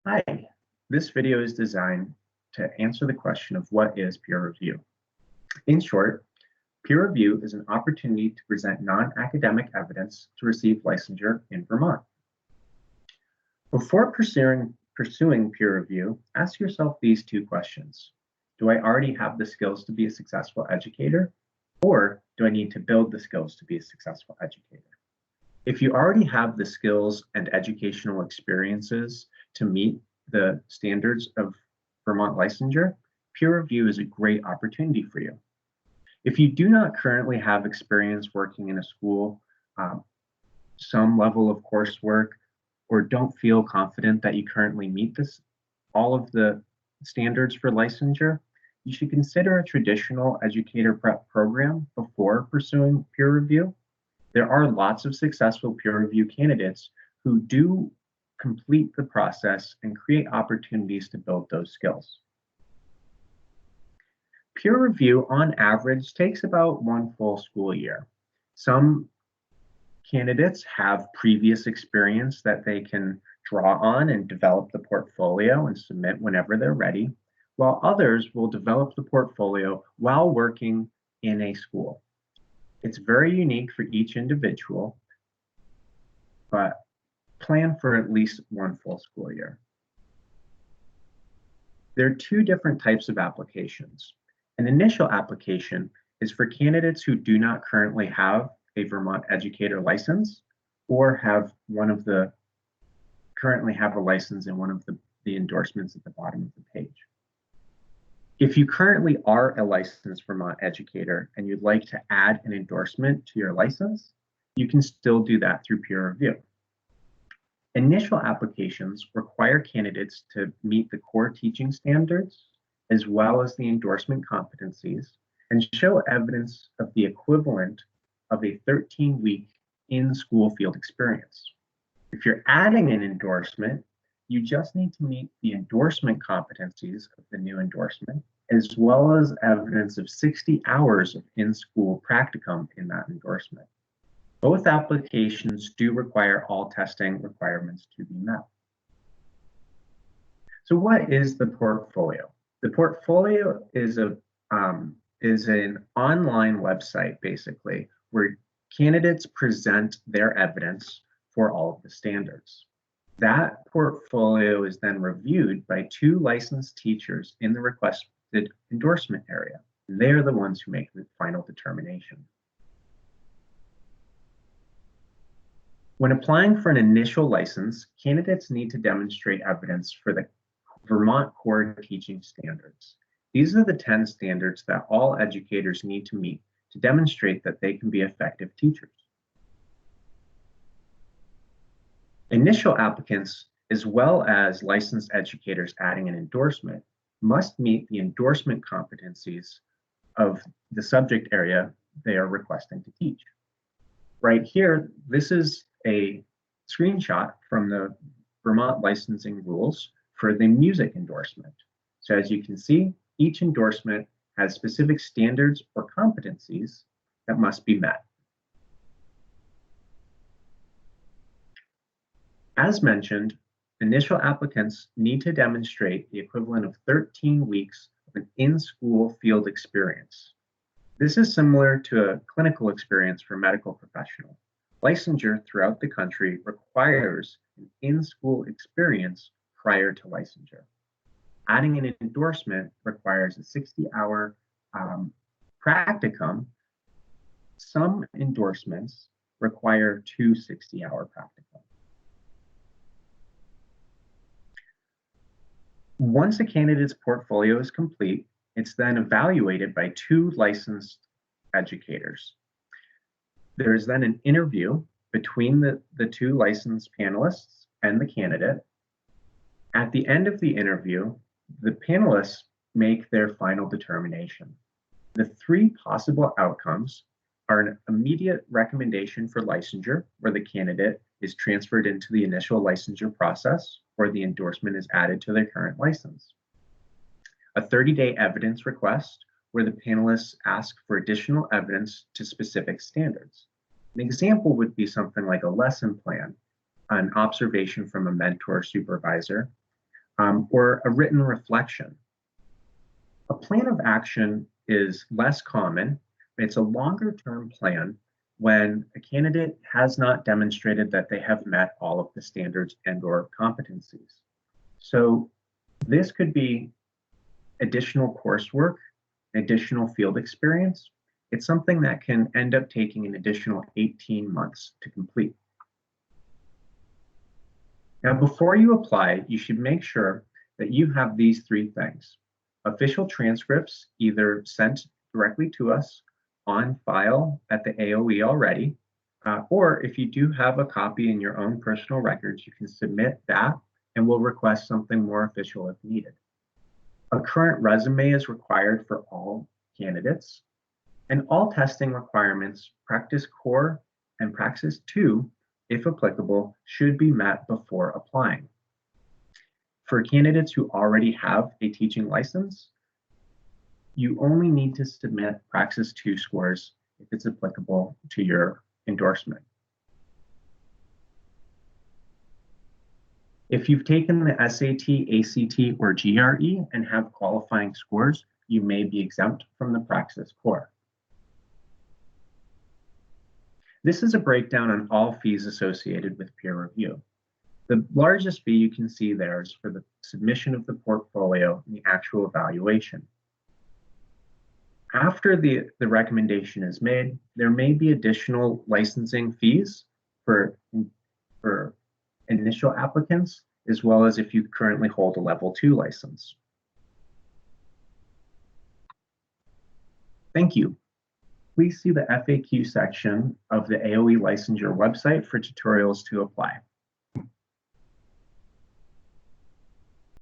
Hi, this video is designed to answer the question of what is peer review. In short, peer review is an opportunity to present non-academic evidence to receive licensure in Vermont. Before pursuing peer review, ask yourself these two questions. Do I already have the skills to be a successful educator? Or do I need to build the skills to be a successful educator? If you already have the skills and educational experiences to meet the standards of Vermont licensure, peer review is a great opportunity for you. If you do not currently have experience working in a school, some level of coursework, or don't feel confident that you currently meet all of the standards for licensure, you should consider a traditional educator prep program before pursuing peer review. There are lots of successful peer review candidates who do complete the process and create opportunities to build those skills. Peer review on average takes about 1 full school year. Some candidates have previous experience that they can draw on and develop the portfolio and submit whenever they're ready, while others will develop the portfolio while working in a school. It's very unique for each individual, but plan for at least 1 full school year. There are 2 different types of applications. An initial application is for candidates who do not currently have a Vermont educator license or currently have a license in one of the endorsements at the bottom of the page. If you currently are a licensed Vermont educator and you'd like to add an endorsement to your license, you can still do that through peer review. Initial applications require candidates to meet the core teaching standards as well as the endorsement competencies and show evidence of the equivalent of a 13-week in-school field experience. If you're adding an endorsement, you just need to meet the endorsement competencies of the new endorsement, as well as evidence of 60 hours of in-school practicum in that endorsement. Both applications do require all testing requirements to be met. So what is the portfolio? The portfolio is an online website, basically, where candidates present their evidence for all of the standards. That portfolio is then reviewed by 2 licensed teachers in the requested endorsement area. They're the ones who make the final determination. When applying for an initial license, candidates need to demonstrate evidence for the Vermont core teaching standards. These are the 10 standards that all educators need to meet to demonstrate that they can be effective teachers. Initial applicants, as well as licensed educators adding an endorsement, must meet the endorsement competencies of the subject area they are requesting to teach. Right here, this is a screenshot from the Vermont licensing rules for the music endorsement. So as you can see, each endorsement has specific standards or competencies that must be met. As mentioned, initial applicants need to demonstrate the equivalent of 13 weeks of an in-school field experience. This is similar to a clinical experience for a medical professional. Licensure throughout the country requires an in-school experience prior to licensure. Adding an endorsement requires a 60-hour practicum. Some endorsements require 2 60-hour practicums. Once a candidate's portfolio is complete, it's then evaluated by 2 licensed educators. There is then an interview between the 2 licensed panelists and the candidate. At the end of the interview, the panelists make their final determination. The 3 possible outcomes are an immediate recommendation for licensure, where the candidate is transferred into the initial licensure process, or the endorsement is added to their current license. A 30-day evidence request, where the panelists ask for additional evidence to specific standards. An example would be something like a lesson plan, an observation from a mentor or supervisor, or a written reflection. A plan of action is less common. It's a longer-term plan when a candidate has not demonstrated that they have met all of the standards and/or competencies. So this could be additional coursework, additional field experience. It's something that can end up taking an additional 18 months to complete. Now, before you apply, you should make sure that you have these three things: official transcripts, either sent directly to us on file at the AOE already, or if you do have a copy in your own personal records, you can submit that and we'll request something more official if needed. A current resume is required for all candidates, and all testing requirements, Practice Core and Praxis 2, if applicable, should be met before applying. For candidates who already have a teaching license, you only need to submit Praxis 2 scores if it's applicable to your endorsement. If you've taken the SAT, ACT, or GRE and have qualifying scores, you may be exempt from the Praxis Core. This is a breakdown on all fees associated with peer review. The largest fee you can see there is for the submission of the portfolio and the actual evaluation. After the recommendation is made, there may be additional licensing fees for initial applicants, as well as if you currently hold a level 2 license. Thank you. Please see the FAQ section of the AOE Licensure website for tutorials to apply.